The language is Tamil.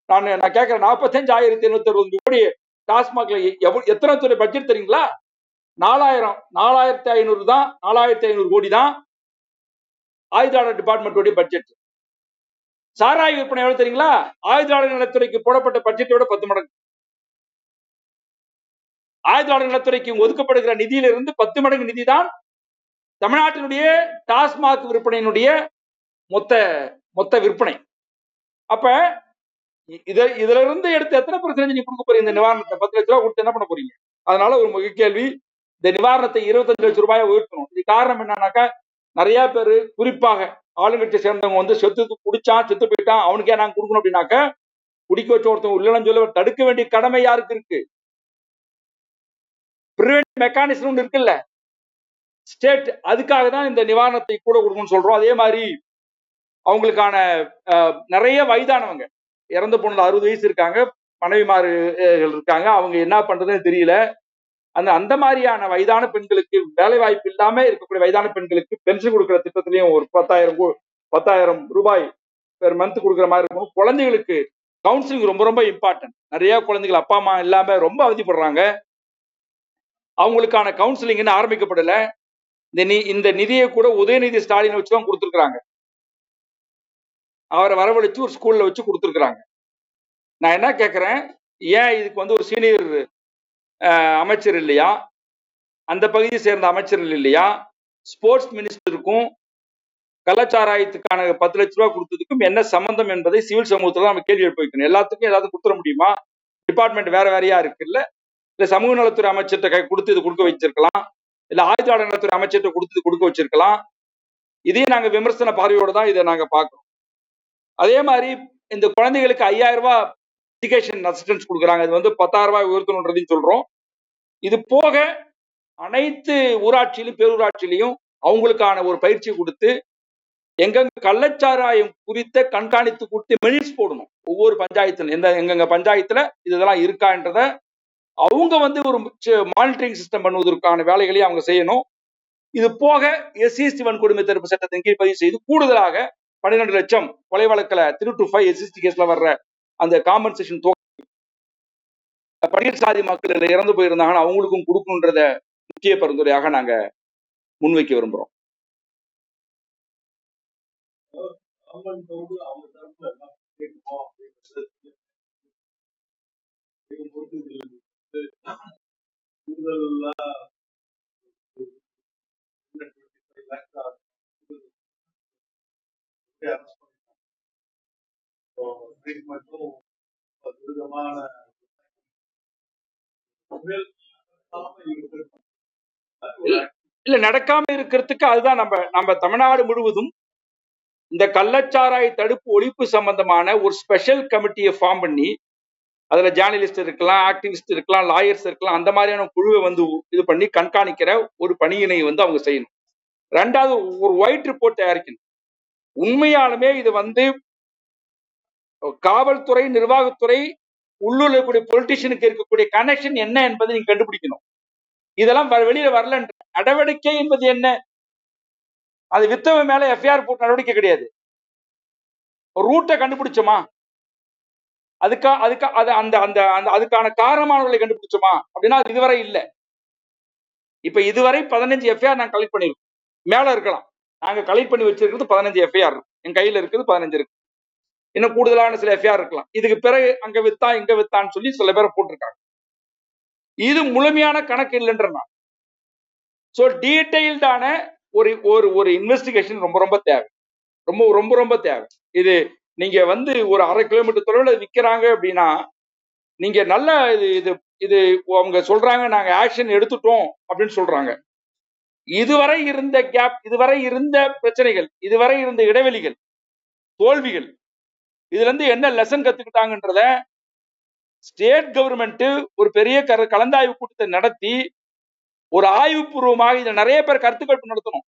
நான் கேட்கிறேன், 45,760 கோடி டாஸ்மாக்ல எத்தனை துறை பட்ஜெட் தெரியுங்களா? 4,500 தான், 4,500 கோடி தான் ஆயுதாளர் டிபார்ட்மெண்டோட பட்ஜெட். சாராய விற்பனை எவ்வளவு தெரியுங்களா? ஆயுதாளர் நலத்துறைக்கு போடப்பட்ட பட்ஜெட்டோட 10 மடங்கு. ஆயுதாளர் நலத்துறைக்கு ஒதுக்கப்படுகிற நிதியிலிருந்து 10 மடங்கு நிதி தான் தமிழ்நாட்டினுடைய டாஸ்மாக் விற்பனையினுடைய மொத்த விற்பனை. அப்ப இதுல இருந்து எடுத்து எத்தனை % நீ கொடுக்க போறீங்க? இந்த நிவாரணத்தை 10 லட்சம் ரூபாய் கொடுத்து என்ன பண்ண போறீங்க? அதனால ஒரு முக்கிய கேள்வி, இந்த நிவாரணத்தை 25 லட்சம் ரூபாயை உயர்த்தணும். இது காரணம் என்னன்னாக்கா, நிறைய பேரு குறிப்பாக ஆளுங்கட்சியை சேர்ந்தவங்க வந்து செத்து போயிட்டான், அவனுக்கே நாங்க கொடுக்கணும் அப்படின்னாக்க, குடிக்க வச்ச ஒருத்தவங்க இல்லைன்னு சொல்ல தடுக்க வேண்டிய கடமை யாருக்கு இருக்கு? பிரிவென்ட் மெக்கானிசம் இருக்குல்ல, ஸ்டேட். அதுக்காக தான் இந்த நிவாரணத்தை கூட கொடுக்கணும்னு சொல்றோம். அதே மாதிரி அவங்களுக்கான நிறைய வயதானவங்க இறந்து போனது 60 வயசு இருக்காங்க, மனைவிமார்கள் இருக்காங்க, அவங்க என்ன பண்றதுன்னு தெரியல. அந்த மாதிரியான வயதான பெண்களுக்கு, வேலை வாய்ப்பு இல்லாம இருக்கக்கூடிய வயதான பெண்களுக்கு பென்ஷன் கொடுக்கிற திட்டத்திலையும் ஒரு 10,000 ரூபாய் பெர் மந்த் கொடுக்குற மாதிரி இருக்கும். குழந்தைகளுக்கு கவுன்சிலிங் ரொம்ப ரொம்ப இம்பார்ட்டன்ட். நிறைய குழந்தைகள் அப்பா அம்மா இல்லாம ரொம்ப அவதிப்படுறாங்க. அவங்களுக்கான கவுன்சிலிங் இன்னும் ஆரம்பிக்கப்படல. இந்த நிதியை கூட உதயநிதி ஸ்டாலின் வச்சுதான் கொடுத்துருக்காங்க. அவரை வரவழைச்சு ஒரு ஸ்கூல்ல வச்சு கொடுத்துருக்காங்க. நான் என்ன கேட்கிறேன், ஏன் இதுக்கு வந்து ஒரு சீனியர் அமைச்சர் இல்லையா? அந்த பகுதியை சேர்ந்த அமைச்சர்கள் இல்லையா? ஸ்போர்ட்ஸ் மினிஸ்டருக்கும் கள்ளச்சாராயத்துக்கான 10 லட்சம் ரூபாய் கொடுத்ததுக்கும் என்ன சம்பந்தம் என்பதை சிவில் சமூகத்துல நம்ம கேள்வி எழுப்ப வைக்கணும். எல்லாத்துக்கும் ஏதாவது கொடுத்துட முடியுமா? டிபார்ட்மெண்ட் வேற வேறையா இருக்குல்ல. இல்ல சமூக நலத்துறை அமைச்சர்கிட்ட கொடுத்து இது கொடுக்க வச்சிருக்கலாம், இல்ல ஆயுதாளர் நலத்துறை அமைச்சர்கிட்ட கொடுத்து கொடுக்க வச்சிருக்கலாம். இதையும் நாங்க விமர்சன பார்வையோட தான் இதை நாங்க பார்க்கிறோம். அதே மாதிரி இந்த குழந்தைகளுக்கு 5,000 ரூபாய் எஜுகேஷன் அசிஸ்டன்ஸ் கொடுக்குறாங்க. இது வந்து 10,000 ரூபாய் உயர்த்தணும்ன்றதையும் சொல்றோம். இது போக அனைத்து ஊராட்சியிலும் பேரூராட்சியிலையும் அவங்களுக்கான ஒரு பயிற்சி கொடுத்து, எங்கெங்க கள்ளச்சாராயம் குறித்த கண்காணித்து கொடுத்து மினிட்ஸ் போடணும். ஒவ்வொரு பஞ்சாயத்துல எங்கெங்க பஞ்சாயத்துல இதெல்லாம் இருக்கான்றத அவங்க வந்து ஒரு மானிட்டரிங் சிஸ்டம் பண்ணுவதற்கான வேலைகளையும் அவங்க செய்யணும். இது போக SC/ST வன்கொடுமை தடுப்பு சட்டத்தின் கீழ் பதிவு செய்து கூடுதலாக 12 லட்சம் கொலை வழக்கில் 3 to 5 SC/ST கேஸ்ல வர்ற அந்த காம்பன்சேஷன் தொகை பட்டியல் சாதி மக்கள் இறந்து போயிருந்தாங்கன்னா அவங்களுக்கும் கொடுக்கணுன்றத முக்கிய பரிந்துரையாக நாங்க முன்வைக்க விரும்புறோம். இல்ல நடக்காம இருக்கிறதுக்கு அதுதான் நம்ம தமிழ்நாடு முழுவதும் இந்த கள்ளச்சாராய தடுப்பு ஒழிப்பு சம்பந்தமான ஒரு ஸ்பெஷல் கமிட்டியை ஃபார்ம் பண்ணி, அதுல ஜேர்னலிஸ்ட் இருக்கலாம், ஆக்டிவிஸ்ட் இருக்கலாம், லாயர்ஸ் இருக்கலாம், அந்த மாதிரியான குழுவை வந்து இது பண்ணி கண்காணிக்கிற ஒரு பணியினை வந்து அவங்க செய்யணும். ரெண்டாவது, ஒரு ஒயிட் ரிப்போர்ட் தயாரிக்கணும். உண்மையாலுமே இது வந்து காவல்துறை, நிர்வாகத்துறை, உள்ளூர் இருக்கக்கூடிய பொலிட்டிஷியனுக்கு இருக்கக்கூடிய கனெக்ஷன் என்ன என்பதை நீங்க கண்டுபிடிக்கணும். இதெல்லாம் வெளியில வரல. நடவடிக்கை என்பது என்ன? அது வித்தவன் மேல FIR போட்டு நடவடிக்கை கிடையாது. ரூட்டை கண்டுபிடிச்சோமா? அதுக்கான காரணமானவர்களை கண்டுபிடிச்சோமா அப்படின்னா அது இதுவரை இல்லை. இப்ப இதுவரை 15 FIR நாங்க கலெக்ட் பண்ணிருக்கோம். மேல இருக்கலாம். நாங்க கலெக்ட் பண்ணி வச்சிருக்கிறது 15 FIR. என் கையில இருக்குது 15 இருக்கு. இன்னும் கூடுதலான சில FIR இருக்கலாம். இதுக்கு பிறகு அங்க வித்தா இங்க வித்தான்னு சொல்லி சில பேரை போட்டிருக்காங்க. இது முழுமையான கணக்கு இல்லைன்றா. சோ டீடைல்டான ஒரு இன்வெஸ்டிகேஷன் ரொம்ப ரொம்ப தேவை. ரொம்ப தேவை. இது நீங்க வந்து ஒரு 1/2 கிலோமீட்டர் தொலைவில் விற்கிறாங்க அப்படின்னா, நீங்க நல்ல இது அவங்க சொல்றாங்க நாங்க ஆக்ஷன் எடுத்துட்டோம் அப்படின்னு சொல்றாங்க. இதுவரை இருந்த கேப், இதுவரை இருந்த பிரச்சனைகள், இதுவரை இருந்த இடைவெளிகள், தோல்விகள், இதுல இருந்து என்ன லெசன் கத்துக்கிட்டாங்கன்றத ஸ்டேட் கவர்மெண்ட் ஒரு பெரிய கலந்தாய்வு கூட்டத்தை நடத்தி ஒரு ஆய்வுபூர்வமாக இதை நிறைய பேர் கருத்து கேட்பு நடத்தணும்.